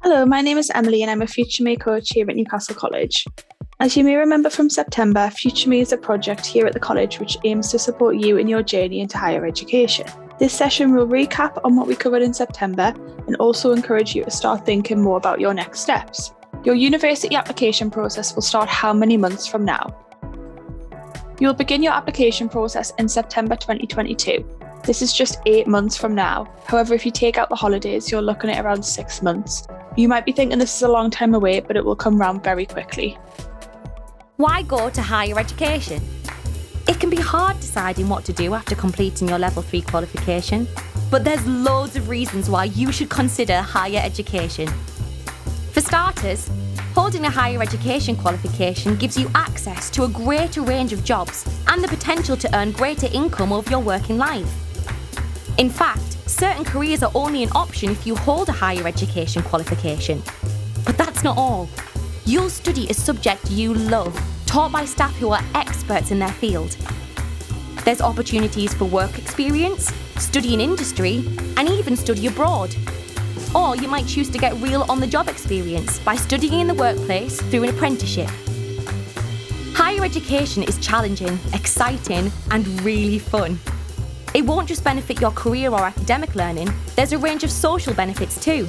Hello, my name is Emily and I'm a FutureMe coach here at Newcastle College. As you may remember from September, FutureMe is a project here at the college which aims to support you in your journey into higher education. This session will recap on what we covered in September and also encourage you to start thinking more about your next steps. Your university application process will start how many months from now? You'll begin your application process in September 2022. This is just 8 months from now. However, if you take out the holidays, you're looking at around 6 months. You might be thinking this is a long time away, but it will come round very quickly. Why go to higher education? It can be hard deciding what to do after completing your level 3 qualification, but there's loads of reasons why you should consider higher education. For starters, holding a higher education qualification gives you access to a greater range of jobs and the potential to earn greater income over your working life. In fact, certain careers are only an option if you hold a higher education qualification. But that's not all. You'll study a subject you love, taught by staff who are experts in their field. There's opportunities for work experience, study in industry, and even study abroad. Or you might choose to get real on-the-job experience by studying in the workplace through an apprenticeship. Higher education is challenging, exciting, and really fun. It won't just benefit your career or academic learning, there's a range of social benefits too.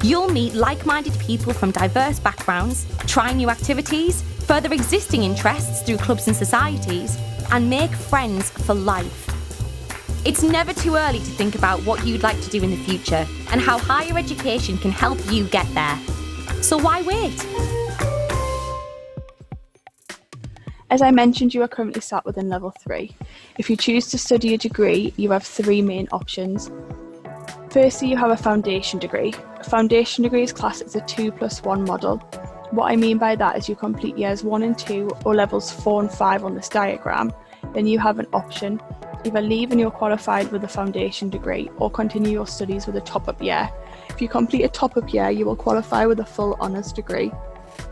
You'll meet like-minded people from diverse backgrounds, try new activities, further existing interests through clubs and societies, and make friends for life. It's never too early to think about what you'd like to do in the future and how higher education can help you get there. So why wait? As I mentioned, you are currently sat within level 3. If you choose to study a degree, you have 3 main options. Firstly, you have a foundation degree. A foundation degree is classed as a 2+1 model. What I mean by that is you complete years 1 and 2 or levels 4 and 5 on this diagram. Then you have an option. Either leave and you're qualified with a foundation degree or continue your studies with a top-up year. If you complete a top-up year, you will qualify with a full honours degree.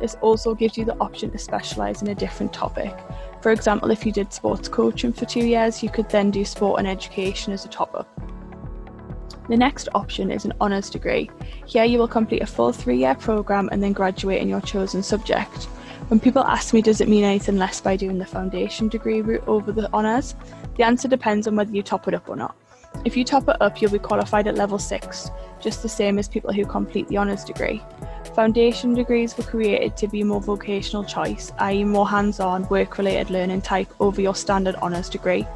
This also gives you the option to specialise in a different topic. For example, if you did sports coaching for 2 years, you could then do sport and education as a top-up. The next option is an honours degree. Here you will complete a full 3-year programme and then graduate in your chosen subject. When people ask me, does it mean anything less by doing the foundation degree route over the honours? The answer depends on whether you top it up or not. If you top it up, you'll be qualified at level 6, just the same as people who complete the honours degree. Foundation degrees were created to be more vocational choice, i.e. more hands-on, work-related learning type over your standard honours degree.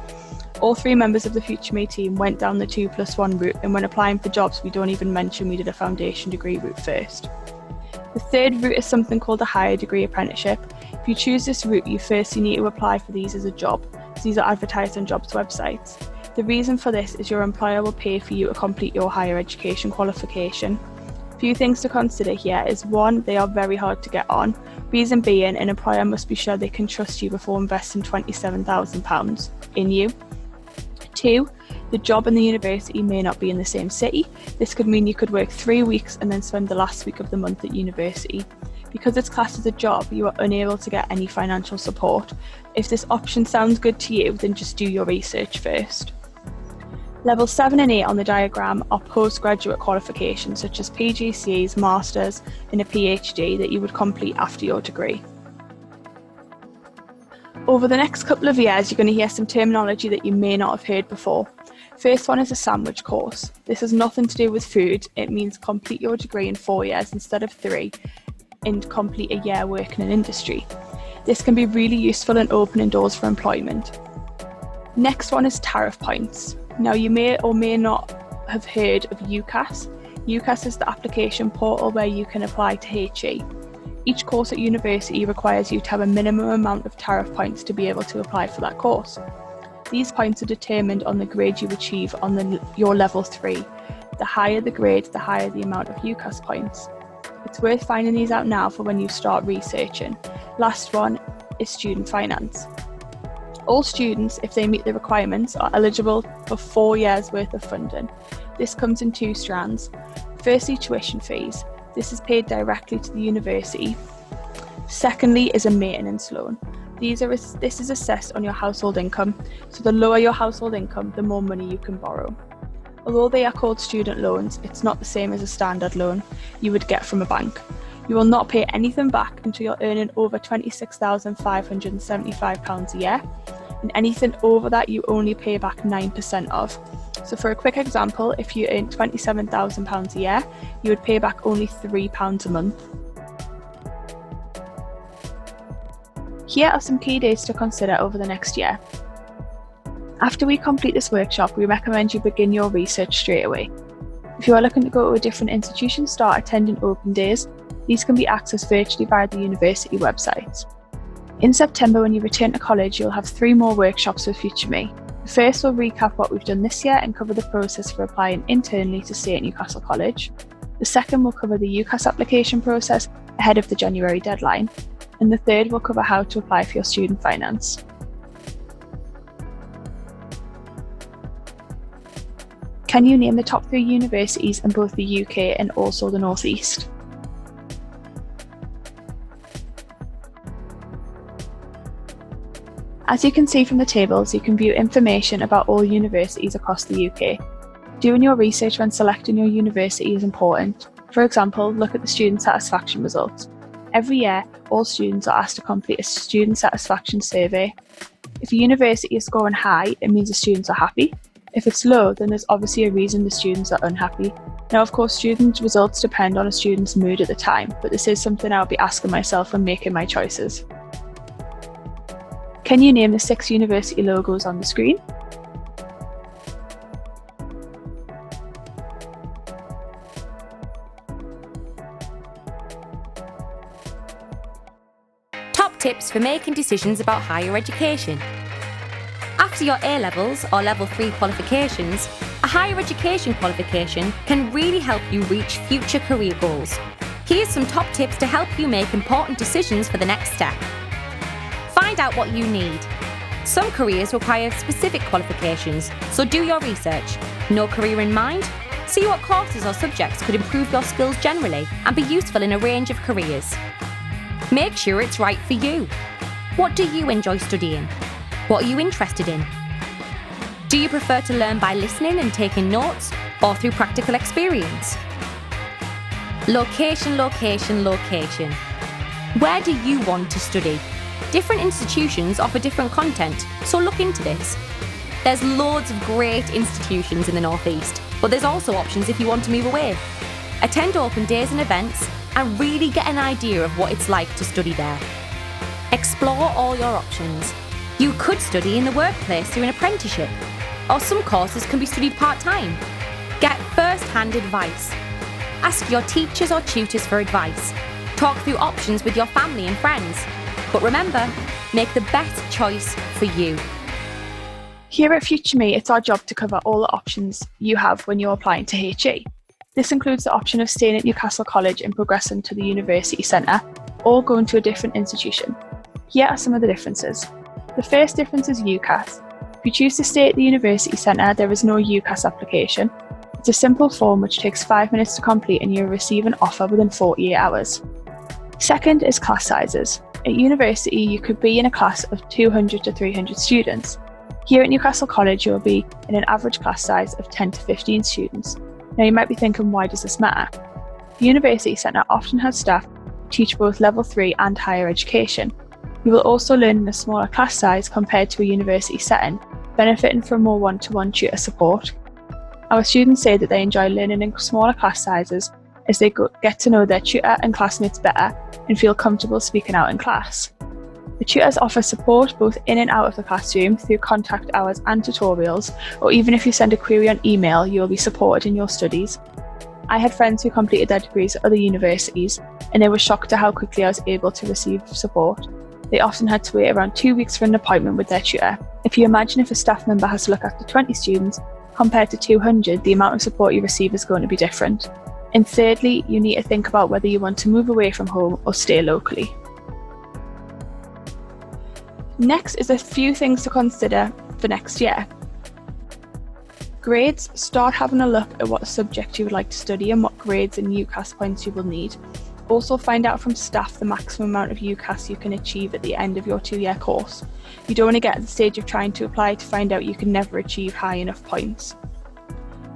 All 3 members of the FutureMe team went down the 2+1 route, and when applying for jobs, we don't even mention we did a foundation degree route first. The third route is something called a higher degree apprenticeship. If you choose this route, you firstly need to apply for these as a job, as these are advertised on jobs websites. The reason for this is your employer will pay for you to complete your higher education qualification. Few things to consider here is 1, they are very hard to get on. Reason being, an employer must be sure they can trust you before investing £27,000 in you. 2, the job and the university may not be in the same city. This could mean you could work 3 weeks and then spend the last week of the month at university. Because it's classed as a job, you are unable to get any financial support. If this option sounds good to you, then just do your research first. Levels 7 and 8 on the diagram are postgraduate qualifications such as PGCEs, Masters and a PhD that you would complete after your degree. Over the next couple of years, you're going to hear some terminology that you may not have heard before. First one is a sandwich course. This has nothing to do with food. It means complete your degree in 4 years instead of 3 and complete a year working in industry. This can be really useful in opening doors for employment. Next one is Tariff Points. Now you may or may not have heard of UCAS. UCAS is the application portal where you can apply to HE. Each course at university requires you to have a minimum amount of tariff points to be able to apply for that course. These points are determined on the grade you achieve on your level 3. The higher the grade, the higher the amount of UCAS points. It's worth finding these out now for when you start researching. Last one is student finance. All students, if they meet the requirements, are eligible for 4 years worth of funding. This comes in 2 strands. Firstly, tuition fees. This is paid directly to the university. Secondly is a maintenance loan. This is assessed on your household income, so the lower your household income, the more money you can borrow. Although they are called student loans, it's not the same as a standard loan you would get from a bank. You will not pay anything back until you're earning over £26,575 a year, and anything over that you only pay back 9% of. So for a quick example, if you earn £27,000 a year, you would pay back only £3 a month. Here are some key dates to consider over the next year. After we complete this workshop, we recommend you begin your research straight away. If you are looking to go to a different institution, start attending open days. These can be accessed virtually via the university website. In September, when you return to college, you'll have 3 more workshops with FutureMe. The first will recap what we've done this year and cover the process for applying internally to stay at Newcastle College. The second will cover the UCAS application process ahead of the January deadline. And the third will cover how to apply for your student finance. Can you name the top 3 universities in both the UK and also the North East? As you can see from the tables, you can view information about all universities across the UK. Doing your research when selecting your university is important. For example, look at the student satisfaction results. Every year, all students are asked to complete a student satisfaction survey. If a university is scoring high, it means the students are happy. If it's low, then there's obviously a reason the students are unhappy. Now, of course, student results depend on a student's mood at the time, but this is something I'll be asking myself when making my choices. Can you name the 6 university logos on the screen? Top tips for making decisions about higher education. After your A-levels or level 3 qualifications, a higher education qualification can really help you reach future career goals. Here's some top tips to help you make important decisions for the next step. Find out what you need. Some careers require specific qualifications, so do your research. No career in mind? See what courses or subjects could improve your skills generally and be useful in a range of careers. Make sure it's right for you. What do you enjoy studying? What are you interested in? Do you prefer to learn by listening and taking notes, or through practical experience? Location, location, location. Where do you want to study? Different institutions offer different content, so look into this. There's loads of great institutions in the North East, but there's also options if you want to move away. Attend open days and events and really get an idea of what it's like to study there. Explore all your options. You could study in the workplace through an apprenticeship, or some courses can be studied part-time. Get first-hand advice. Ask your teachers or tutors for advice. Talk through options with your family and friends. But remember, make the best choice for you. Here at FutureMe, it's our job to cover all the options you have when you're applying to HE. This includes the option of staying at Newcastle College and progressing to the University Centre, or going to a different institution. Here are some of the differences. The first difference is UCAS. If you choose to stay at the University Centre, there is no UCAS application. It's a simple form which takes 5 minutes to complete and you'll receive an offer within 48 hours. Second is class sizes. At university, you could be in a class of 200 to 300 students. Here at Newcastle College, you'll be in an average class size of 10 to 15 students. Now you might be thinking, why does this matter? The University Centre often has staff who teach both level 3 and higher education. You will also learn in a smaller class size compared to a university setting, benefiting from more one-to-one tutor support. Our students say that they enjoy learning in smaller class sizes as they get to know their tutor and classmates better and feel comfortable speaking out in class. The tutors offer support both in and out of the classroom through contact hours and tutorials, or even if you send a query on email, you will be supported in your studies. I had friends who completed their degrees at other universities and they were shocked at how quickly I was able to receive support. They often had to wait around 2 weeks for an appointment with their tutor. If you imagine if a staff member has to look after 20 students compared to 200, the amount of support you receive is going to be different. And thirdly, you need to think about whether you want to move away from home or stay locally. Next is a few things to consider for next year. Grades. Start having a look at what subject you would like to study and what grades and UCAS points you will need. Also find out from staff the maximum amount of UCAS you can achieve at the end of your 2-year course. You don't want to get at the stage of trying to apply to find out you can never achieve high enough points.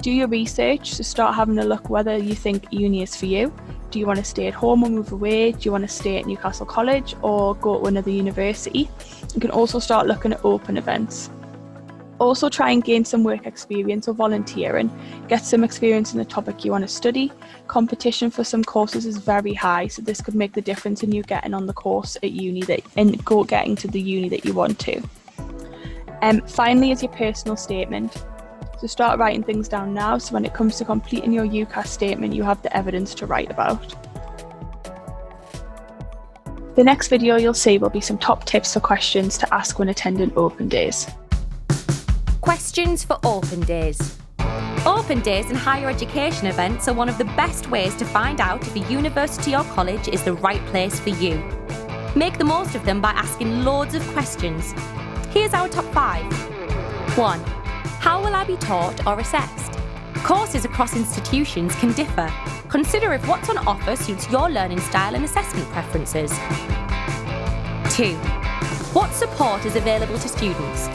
Do your research, so start having a look whether you think uni is for you. Do you want to stay at home or move away? Do you want to stay at Newcastle College or go to another university? You can also start looking at open events. Also try and gain some work experience or volunteering. Get some experience in the topic you want to study. Competition for some courses is very high, so this could make the difference in you getting on the course at uni getting to the uni that you want to. Finally is your personal statement. So start writing things down now, so when it comes to completing your UCAS statement, you have the evidence to write about. The next video you'll see will be some top tips for questions to ask when attending open days. Questions for open days. Open days and higher education events are one of the best ways to find out if a university or college is the right place for you. Make the most of them by asking loads of questions. Here's our top 5. 1. How will I be taught or assessed? Courses across institutions can differ. Consider if what's on offer suits your learning style and assessment preferences. 2. What support is available to students?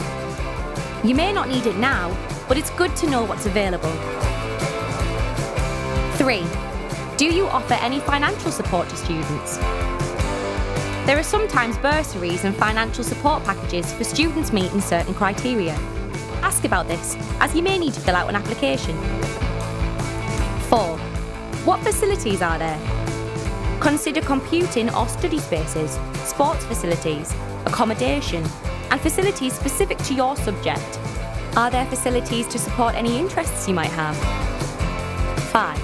You may not need it now, but it's good to know what's available. 3. Do you offer any financial support to students? There are sometimes bursaries and financial support packages for students meeting certain criteria. Ask about this, as you may need to fill out an application. 4. What facilities are there? Consider computing or study spaces, sports facilities, accommodation, and facilities specific to your subject. Are there facilities to support any interests you might have? 5.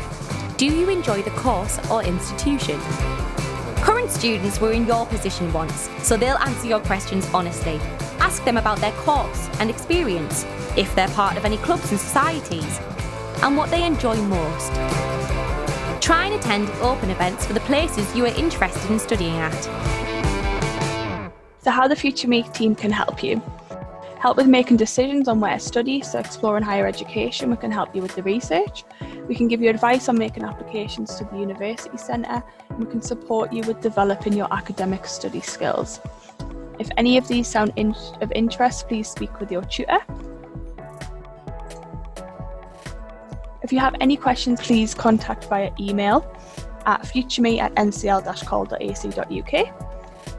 Do you enjoy the course or institution? Current students were in your position once, so they'll answer your questions honestly. Ask them about their course and experience, if they're part of any clubs and societies, and what they enjoy most. Try and attend open events for the places you are interested in studying at. So how the FutureMe team can help you. Help with making decisions on where to study, so exploring higher education, we can help you with the research. We can give you advice on making applications to the University Centre, and we can support you with developing your academic study skills. If any of these sound of interest, please speak with your tutor. If you have any questions, please contact via email at futureme@ncl-col.ac.uk,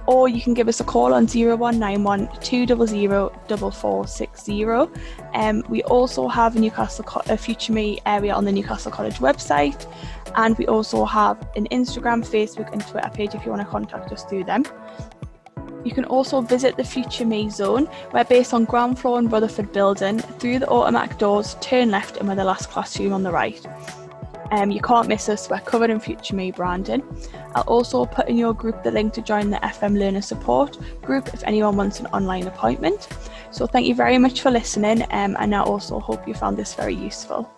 or you can give us a call on 0191 200 4460. We also have a FutureMe area on the Newcastle College website, and we also have an Instagram, Facebook and Twitter page if you want to contact us through them. You can also visit the FutureMe zone. We're based on ground floor in Rutherford building. Through the automatic doors, turn left and we're the last classroom on the right. You can't miss us, we're covered in FutureMe branding. I'll also put in your group the link to join the FM Learner Support group if anyone wants an online appointment. So thank you very much for listening, and I also hope you found this very useful.